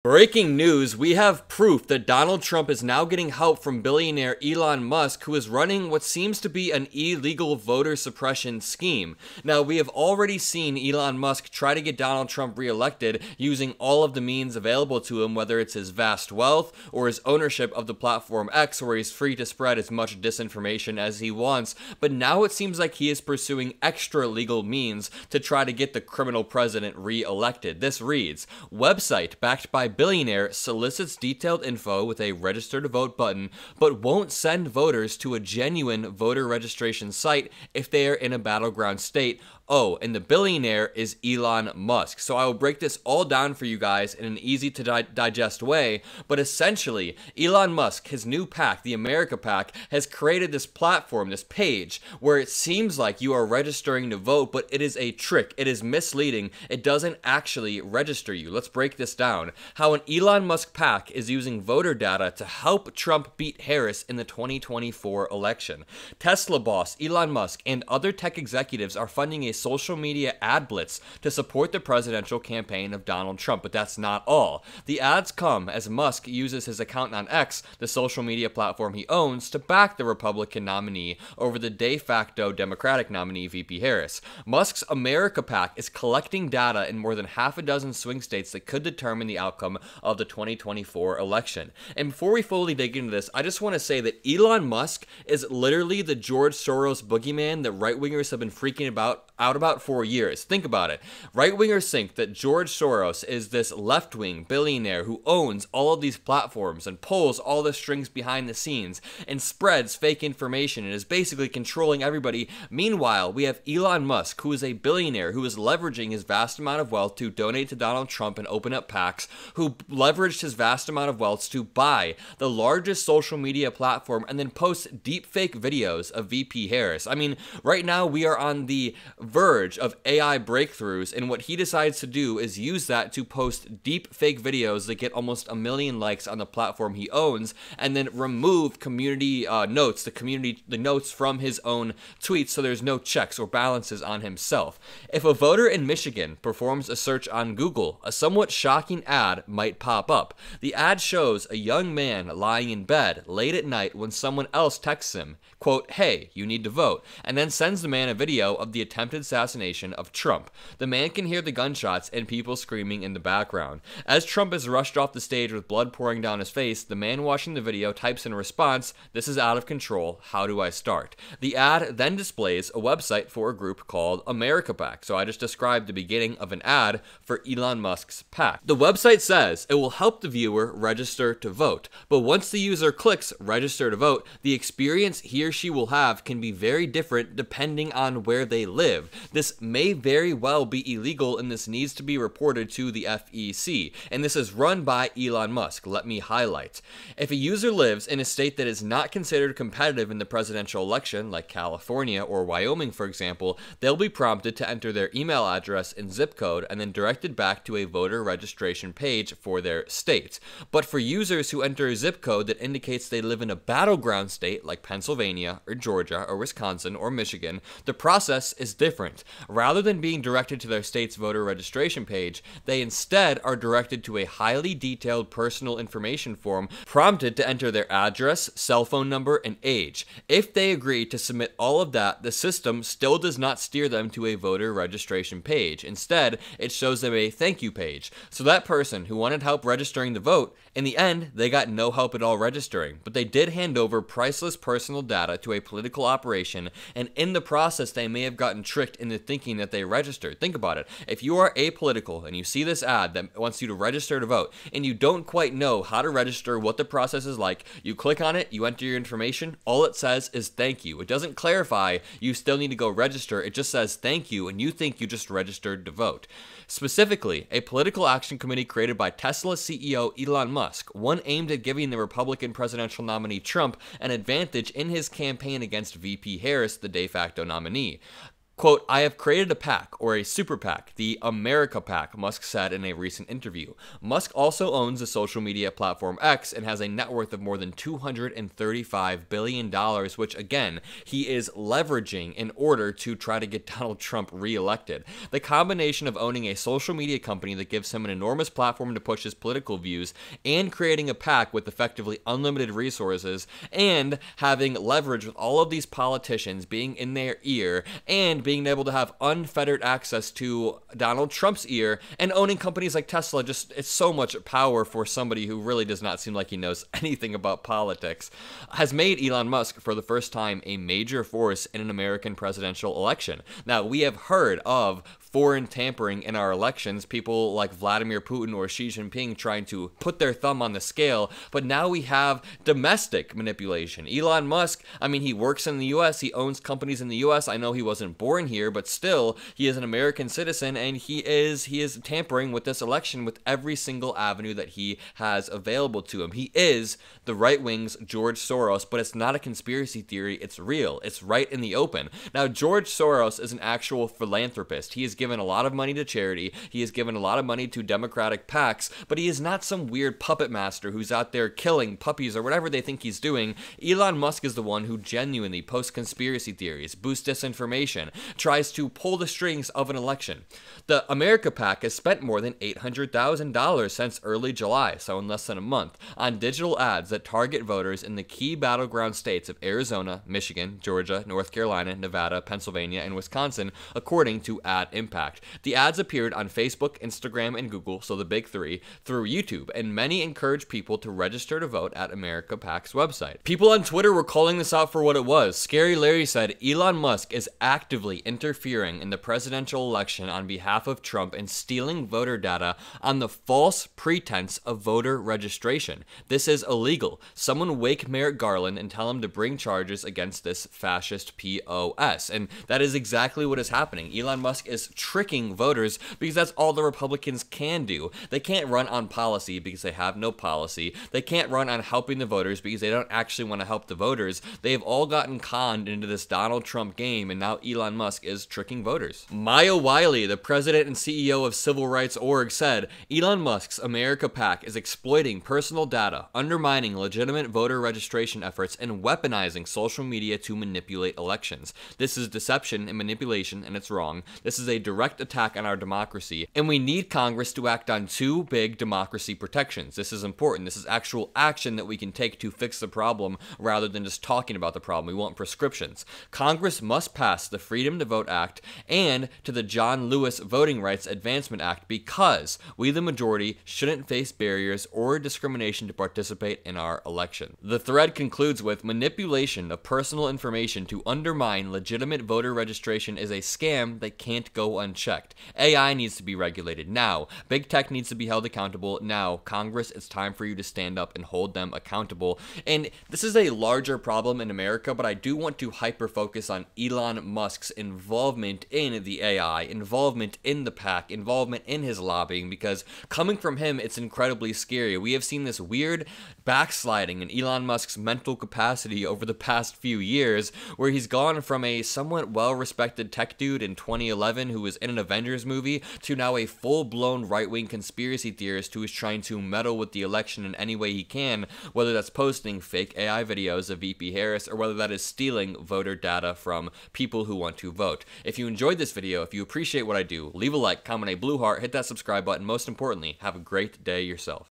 Breaking news, we have proof that Donald Trump is now getting help from billionaire Elon Musk, who is running what seems to be an illegal voter suppression scheme. Now, we have already seen Elon Musk try to get Donald Trump reelected using all of the means available to him, whether it's his vast wealth or his ownership of the platform X, where he's free to spread as much disinformation as he wants. But now it seems like he is pursuing extra legal means to try to get the criminal president reelected. This reads, website backed by billionaire solicits detailed info with a register to vote button, but won't send voters to a genuine voter registration site if they are in a battleground state. Oh, and the billionaire is Elon Musk. So I will break this all down for you guys in an easy to digest way, but essentially, Elon Musk, his new PAC, the America PAC, has created this platform, this page, where it seems like you are registering to vote, but it is a trick. It is misleading. It doesn't actually register you. Let's break this down. How an Elon Musk PAC is using voter data to help Trump beat Harris in the 2024 election. Tesla boss Elon Musk and other tech executives are funding a social media ad blitz to support the presidential campaign of Donald Trump, but that's not all. The ads come as Musk uses his account on X, the social media platform he owns, to back the Republican nominee over the de facto Democratic nominee VP Harris. Musk's America PAC is collecting data in more than half a dozen swing states that could determine the outcome of the 2024 election. And before we fully dig into this, I just want to say that Elon Musk is literally the George Soros boogeyman that right-wingers have been freaking out about for years. Think about it. Right-wingers think that George Soros is this left-wing billionaire who owns all of these platforms and pulls all the strings behind the scenes and spreads fake information and is basically controlling everybody. Meanwhile, we have Elon Musk, who is a billionaire who is leveraging his vast amount of wealth to donate to Donald Trump and open up PACs, who leveraged his vast amount of wealth to buy the largest social media platform and then post deepfake videos of VP Harris. I mean, right now we are on the verge of AI breakthroughs, and what he decides to do is use that to post deep fake videos that get almost 1 million likes on the platform he owns, and then remove community notes, the notes from his own tweets, so there's no checks or balances on himself. If a voter in Michigan performs a search on Google, a somewhat shocking ad might pop up. The ad shows a young man lying in bed late at night when someone else texts him, quote, "Hey, you need to vote," and then sends the man a video of the attempted assassination of Trump. The man can hear the gunshots and people screaming in the background. As Trump is rushed off the stage with blood pouring down his face, the man watching the video types in response, "This is out of control. How do I start?" The ad then displays a website for a group called America PAC. So I just described the beginning of an ad for Elon Musk's PAC. The website says it will help the viewer register to vote, but once the user clicks register to vote, the experience he or she will have can be very different depending on where they live. This may very well be illegal, and this needs to be reported to the FEC, and this is run by Elon Musk. Let me highlight. If a user lives in a state that is not considered competitive in the presidential election, like California or Wyoming, for example, they'll be prompted to enter their email address and zip code and then directed back to a voter registration page for their state. But for users who enter a zip code that indicates they live in a battleground state like Pennsylvania or Georgia or Wisconsin or Michigan, the process is different. Rather than being directed to their state's voter registration page, they instead are directed to a highly detailed personal information form, prompted to enter their address, cell phone number, and age. If they agree to submit all of that, the system still does not steer them to a voter registration page. Instead, it shows them a thank you page. So that person who wanted help registering to vote, in the end, they got no help at all registering, but they did hand over priceless personal data to a political operation, and in the process, they may have gotten tricked into thinking that they registered. Think about it. If you are apolitical and you see this ad that wants you to register to vote, and you don't quite know how to register, what the process is like, you click on it, you enter your information, all it says is thank you. It doesn't clarify you still need to go register, it just says thank you, and you think you just registered to vote. Specifically, a political action committee created by Tesla CEO Elon Musk, one aimed at giving the Republican presidential nominee Trump an advantage in his campaign against VP Harris, the de facto nominee. Quote, "I have created a PAC, or a super PAC, the America PAC," Musk said in a recent interview. Musk also owns the social media platform X and has a net worth of more than $235 billion, which again, he is leveraging in order to try to get Donald Trump reelected. The combination of owning a social media company that gives him an enormous platform to push his political views and creating a PAC with effectively unlimited resources and having leverage with all of these politicians being in their ear and being able to have unfettered access to Donald Trump's ear and owning companies like Tesla, just it's so much power for somebody who really does not seem like he knows anything about politics, has made Elon Musk for the first time a major force in an American presidential election. Now, we have heard of foreign tampering in our elections, people like Vladimir Putin or Xi Jinping trying to put their thumb on the scale, but now we have domestic manipulation. Elon Musk, I mean, he works in the US, he owns companies in the US. I know he wasn't born here, but still, he is an American citizen, and he is tampering with this election with every single avenue that he has available to him. He is the right wing's George Soros, but it's not a conspiracy theory, it's real. It's right in the open. Now, George Soros is an actual philanthropist. He has given a lot of money to charity, he has given a lot of money to Democratic PACs, but he is not some weird puppet master who's out there killing puppies or whatever they think he's doing. Elon Musk is the one who genuinely posts conspiracy theories, boosts disinformation, tries to pull the strings of an election. The America PAC has spent more than $800,000 since early July, so in less than a month, on digital ads that target voters in the key battleground states of Arizona, Michigan, Georgia, North Carolina, Nevada, Pennsylvania, and Wisconsin, according to Ad Impact. The ads appeared on Facebook, Instagram, and Google, so the big three, through YouTube, and many encourage people to register to vote at America PAC's website. People on Twitter were calling this out for what it was. Scary Larry said, "Elon Musk is actively interfering in the presidential election on behalf of Trump and stealing voter data on the false pretense of voter registration. This is illegal. Someone wake Merrick Garland and tell him to bring charges against this fascist POS." And that is exactly what is happening. Elon Musk is tricking voters because that's all the Republicans can do. They can't run on policy because they have no policy. They can't run on helping the voters because they don't actually want to help the voters. They've all gotten conned into this Donald Trump game, and now Elon Musk is tricking voters. Maya Wiley, the president and CEO of Civil Rights Org, said, "Elon Musk's America PAC is exploiting personal data, undermining legitimate voter registration efforts, and weaponizing social media to manipulate elections. This is deception and manipulation, and it's wrong. This is a direct attack on our democracy, and we need Congress to act on two big democracy protections. This is important. This is actual action that we can take to fix the problem rather than just talking about the problem. We want prescriptions. Congress must pass the Freedom to Vote Act and to the John Lewis Voting Rights Advancement Act because we, the majority, shouldn't face barriers or discrimination to participate in our election." The thread concludes with, "Manipulation of personal information to undermine legitimate voter registration is a scam that can't go unchecked. AI needs to be regulated now. Big tech needs to be held accountable now. Congress, it's time for you to stand up and hold them accountable." And this is a larger problem in America, but I do want to hyper-focus on Elon Musk's involvement in the AI, involvement in the PAC, involvement in his lobbying, because coming from him, it's incredibly scary. We have seen this weird backsliding in Elon Musk's mental capacity over the past few years, where he's gone from a somewhat well-respected tech dude in 2011 who was in an Avengers movie to now a full-blown right-wing conspiracy theorist who is trying to meddle with the election in any way he can, whether that's posting fake AI videos of VP Harris or whether that is stealing voter data from people who want to vote. If you enjoyed this video, if you appreciate what I do, leave a like, comment a blue heart, hit that subscribe button. Most importantly, have a great day yourself.